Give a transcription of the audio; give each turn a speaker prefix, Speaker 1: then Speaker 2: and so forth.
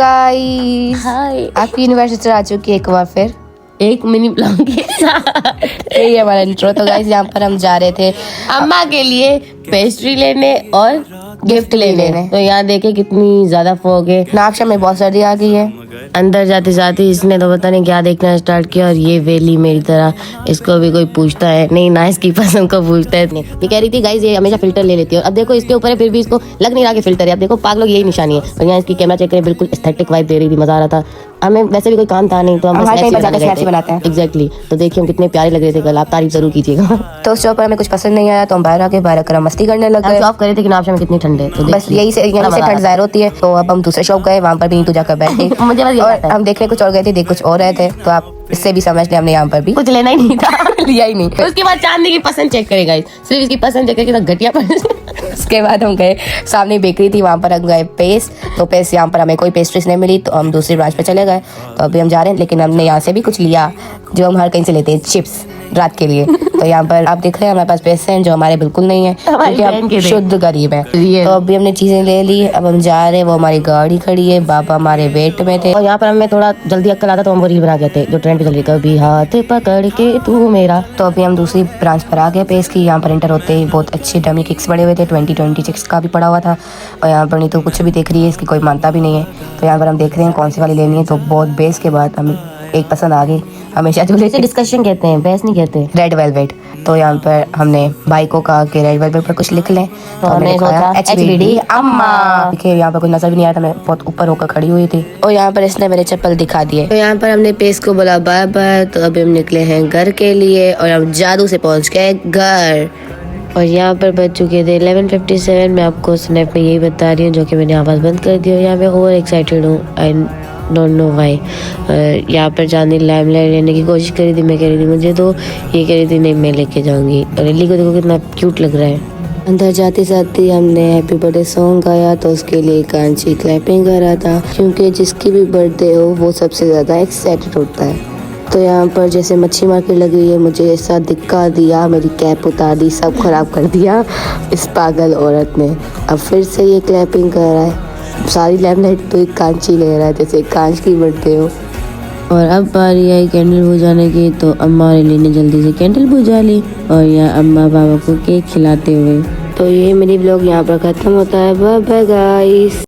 Speaker 1: Guys, आपकी university आ चुकी है एक बार फिर
Speaker 2: एक मिनी ब्लॉग के साथ।
Speaker 1: यही हमारा इंट्रो। तो गाइस यहाँ पर हम जा रहे थे
Speaker 2: अम्मा के लिए पेस्ट्री लेने और गिफ्ट लेने। तो यहाँ देखे कितनी ज्यादा फॉग है,
Speaker 1: नागशा में बहुत सर्दी आ गई है।
Speaker 2: अंदर जाते जाते इसने तो पता नहीं क्या देखना स्टार्ट किया। और ये वेली मेरी तरह, इसको भी कोई पूछता है नहीं ना, इसकी पसंद को पूछता है। ये कह रही थी गाइस ये हमेशा फिल्टर ले लेती है। अब देखो इसके ऊपर है, फिर भी इसको लग नहीं रहा कि फिल्टर है। अब देखो पागलों की यही निशानी है। और यहाँ इसकी कैमरा चेक करे, बिल्कुल एस्थेटिक वाइब दे रही थी, मजा आ रहा था। हमें वैसे भी कोई काम था नहीं तो हम
Speaker 1: स्नैप्स बनाते हैं।
Speaker 2: एग्जैक्टली। तो देखिए हम कितने प्यारे लग रहे थे कल, आप तारीफ जरूर कीजिएगा।
Speaker 1: तो उस पर हमें कुछ पसंद नहीं आया तो हम बाहर आके बाहर आकर मस्ती करने लग गए।
Speaker 2: शॉप करे थे कि नागशा में कितनी ठंड है, तो
Speaker 1: बस यही से ठंड जाहिर होती है। तो अब हम दूसरे शॉप गए, वहाँ पर भी नीतू जाकर बैठे।
Speaker 2: मुझे
Speaker 1: और हम देखने कुछ और गए थे, देख कुछ और रहे थे। तो आप इससे भी समझ लें हमने यहाँ पर भी
Speaker 2: कुछ लेना ही नहीं था,
Speaker 1: लिया ही नहीं।
Speaker 2: उसके बाद चांदनी की पसंद चेक करेगा, सिर्फ इसकी पसंद चेक करके घटिया पसंद।
Speaker 1: उसके बाद हम गए, सामने बेकरी थी, वहाँ पर हम गए पेस्ट। तो पेस्ट यहाँ पर हमें कोई पेस्ट्रीज नहीं मिली तो हम दूसरी ब्रांच पे चले गए। तो अभी हम जा रहे हैं, लेकिन हमने यहाँ से भी कुछ लिया जो हम हर कहीं से लेते हैं, चिप्स रात के लिए। तो यहाँ पर आप देख रहे हैं हमारे पास पैसे हैं जो हमारे बिल्कुल नहीं है, क्योंकि हम शुद्ध गरीब हैं। तो अभी हमने चीजें ले ली, अब हम जा रहे हैं। वो हमारी गाड़ी खड़ी है, बाबा हमारे वेट में थे।
Speaker 2: और यहाँ पर हमें थोड़ा जल्दी अक्कल आता तो हम वो रील बना के थे जो ट्रेंड पे चल रही, कभी हाथ पकड़ के तू मेरा।
Speaker 1: तो अभी हम दूसरी ब्रांच पर आ गए पेस की। यहाँ पर एंटर होते ही बहुत अच्छे डमी किक्स पड़े हुए थे, 2026 का भी पड़ा हुआ था। और यहाँ पर नहीं तो कुछ भी देख रही है, इसकी कोई मानता भी नहीं है। तो यहाँ पर हम देख रहे हैं कौन सी वाली लेनी है। तो बहुत बेस के बाद हमें एक पसंद आ गई। हमेशा जो लेते
Speaker 2: डिस्कशन कहते हैं, बहस नहीं कहते,
Speaker 1: रेड वेलवेट। तो यहाँ पर हमने भाई को कहा कि रेड वेलवेट पर कुछ लिख लें। तो हमने सोचा HBD अम्मा। देखिए यहाँ पर कुछ नजर भी नहीं आया था, मैं बहुत ऊपर होकर खड़ी हुई थी। और यहाँ पर इसने मेरे चप्पल दिखा दिए। तो यहाँ पर हमने पेस को बोला बाय बाय। तो अभी हम निकले हैं घर के लिए और हम जादू से पहुँच गए घर।
Speaker 2: और यहाँ पर बज चुके थे 11:57। मैं आपको स्नैप में यही बता रही हूँ, जो कि मैंने आवाज़ बंद कर दी। और यहाँ पे ओवर एक्साइटेड हूँ, आई डोंट नो वाई। यहाँ पर चांदनी लाइमलाइट लेने की कोशिश करी थी, मैं कह रही थी मुझे तो, ये कह रही थी नहीं मैं लेके जाऊँगी। और लिली को देखो कितना क्यूट लग रहा है।
Speaker 1: अंदर जाते जाते हमने हैप्पी बर्थडे सॉन्ग गाया। तो उसके लिए कांची क्लैपिंग कर रहा था, क्योंकि जिसकी भी बर्थडे हो वो सबसे ज़्यादा एक्साइटेड होता है। तो यहाँ पर जैसे मच्छी मार्केट लगी है, मुझे ऐसा दिक्का दिया, मेरी कैप उतार दी, सब खराब कर दिया इस पागल औरत ने। अब फिर से ये क्लैपिंग कर रहा है, सारी लैमलाइट तो एक कांची ले रहा है जैसे कांच की बर्थडे हो।
Speaker 2: और अब बारी आई कैंडल बुझाने की। तो अम्मा और लिली ने जल्दी से कैंडल बुझा ली और यहाँ अम्मा बाबा को केक खिलाते हुए।
Speaker 1: तो ये मेरी ब्लॉग यहाँ पर ख़त्म होता है। Bye bye guys.